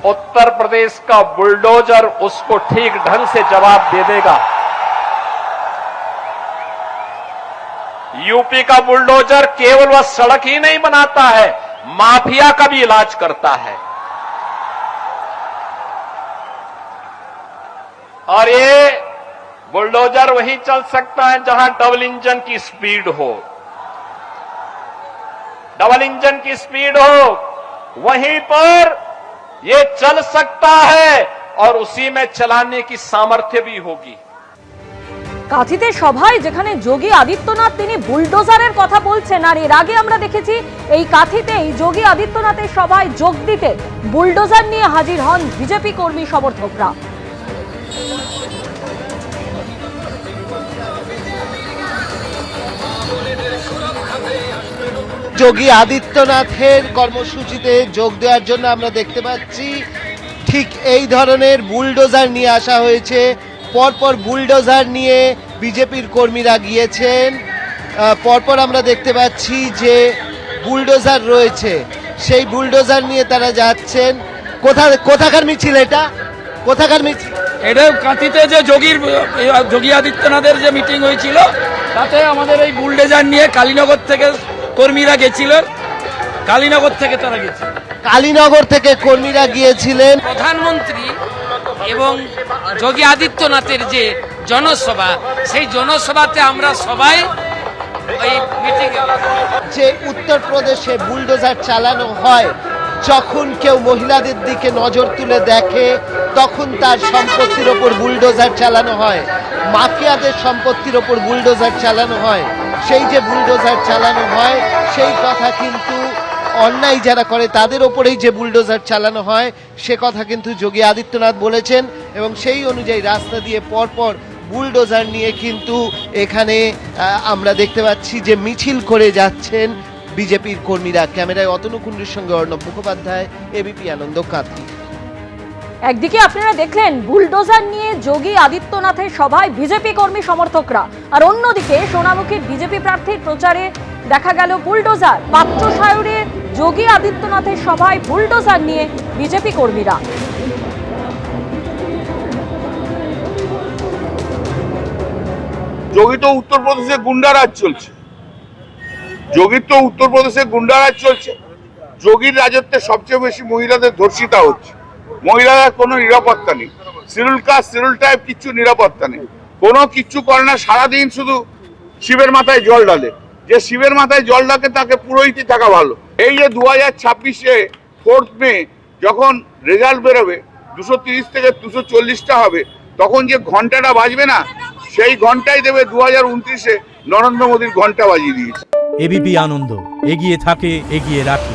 उत्तर प्रदेश का बुलडोजर उसको ठीक ढंग से जवाब दे देगा। यूपी का बुलडोजर केवल वह सड़क ही नहीं बनाता है, माफिया का भी इलाज करता है। और ये बुलडोजर वहीं चल सकता है जहां डबल इंजन की स्पीड हो। डबल इंजन की स्पीड हो, वहीं पर ये चल सकता है और उसी में चलाने की सामर्थ्य भी होगी। কাঁথিতে সভায় যেখানে যোগী আদিত্যনাথ তিনি বুলডোজারের কথা বলছেন, আর এর আগে আমরা দেখেছি এই কাঁথিতেই যোগী আদিত্যনাথের সভায় যোগ দিতে বুলডোজার নিয়ে হাজির হন বিজেপি কর্মী সমর্থকরা। যোগী আদিত্যনাথের কর্মসূচিতে যোগ দেওয়ার জন্য আমরা দেখতে পাচ্ছি ঠিক এই ধরনের বুলডোজার নিয়ে আসা হয়েছে। পরপর বুলডোজার নিয়ে বিজেপির কর্মীরা গিয়েছেন। পরপর আমরা দেখতে পাচ্ছি যে বুলডোজার রয়েছে, সেই বুলডোজার নিয়ে তারা যাচ্ছেন। কোথাকার মিছিল এটা? কোথাকার মিছিল এটা? কাঁথিতে যে যোগী আদিত্যনাথের যে মিটিং হয়েছিল তাতে আমাদের এই বুলডোজার নিয়ে কালীনগর থেকে কর্মীরা গেছিল। কালীনগর থেকে তারা গেছিল, কালীনগর থেকে কর্মীরা গিয়েছিলেন। প্রধানমন্ত্রী এবং যোগী আদিত্যনাথের যে জনসভা, সেই জনসভাতে আমরা সবাই ওই মিটিং যে উত্তরপ্রদেশে বুলডোজার চালানো হয়, যখন কেউ মহিলাদের দিকে নজর তুলে দেখে তখন তার সম্পত্তির ওপর বুলডোজার চালানো হয়, মাফিয়াদের সম্পত্তির ওপর বুলডোজার চালানো হয়। সেই যে বুলডোজার চালানো হয় সেই কথা কিন্তু অন্যায় যারা করে তাদের ওপরেই যে বুলডোজার চালানো হয় সে কথা কিন্তু যোগী আদিত্যনাথ বলেছেন। এবং সেই অনুযায়ী রাস্তা দিয়ে পরপর বুলডোজার নিয়ে কিন্তু এখানে আমরা দেখতে পাচ্ছি যে মিছিল করে যাচ্ছেন বিজেপির কর্মীরা। ক্যামেরায় অতনু কুণ্ডুর সঙ্গে অর্ণব মুখোপাধ্যায়, এবিপি আনন্দ, কাঁথি। একদিকে আপনারা দেখলেন বুলডোজার নিয়ে যোগী আদিত্যনাথের সভায় বিজেপি কর্মী সমর্থকরা, আর অন্যদিকে সোনামুখীর বিজেপি প্রার্থীর প্রচারে দেখা গেল বুলডোজার। পাত্রসায়রে যোগী আদিত্যনাথের সভায় বুলডোজার নিয়ে বিজেপি কর্মীরা। যোগী তো উত্তরপ্রদেশে গুন্ডারাজ চলছে, যোগীর রাজত্বে সবচেয়ে বেশি মহিলাদের ধর্ষিতা হচ্ছে। মহিলাদের কোনো নিরাপত্তা নেই, শিডিউল কাস্ট শিডিউল টাইপ কিচ্ছু নিরাপত্তা নেই, কোনো কিচ্ছু করে না। সারাদিন শুধু শিবের মাথায় জল ঢালে, যে শিবের মাথায় জল ঢাকে তাকে পুরোহিতই থাকা ভালো। এই যে 2026-এ 4 মে যখন রেজাল্ট বেরোবে, 230 থেকে 240টা হবে, তখন যে ঘন্টাটা বাজবে না, সেই ঘন্টাই দেবে 2029-এ নরেন্দ্র মোদীর ঘন্টা বাজিয়ে দিয়েছে। এবিপি আনন্দ, এগিয়ে থাকে, এগিয়ে রাখে।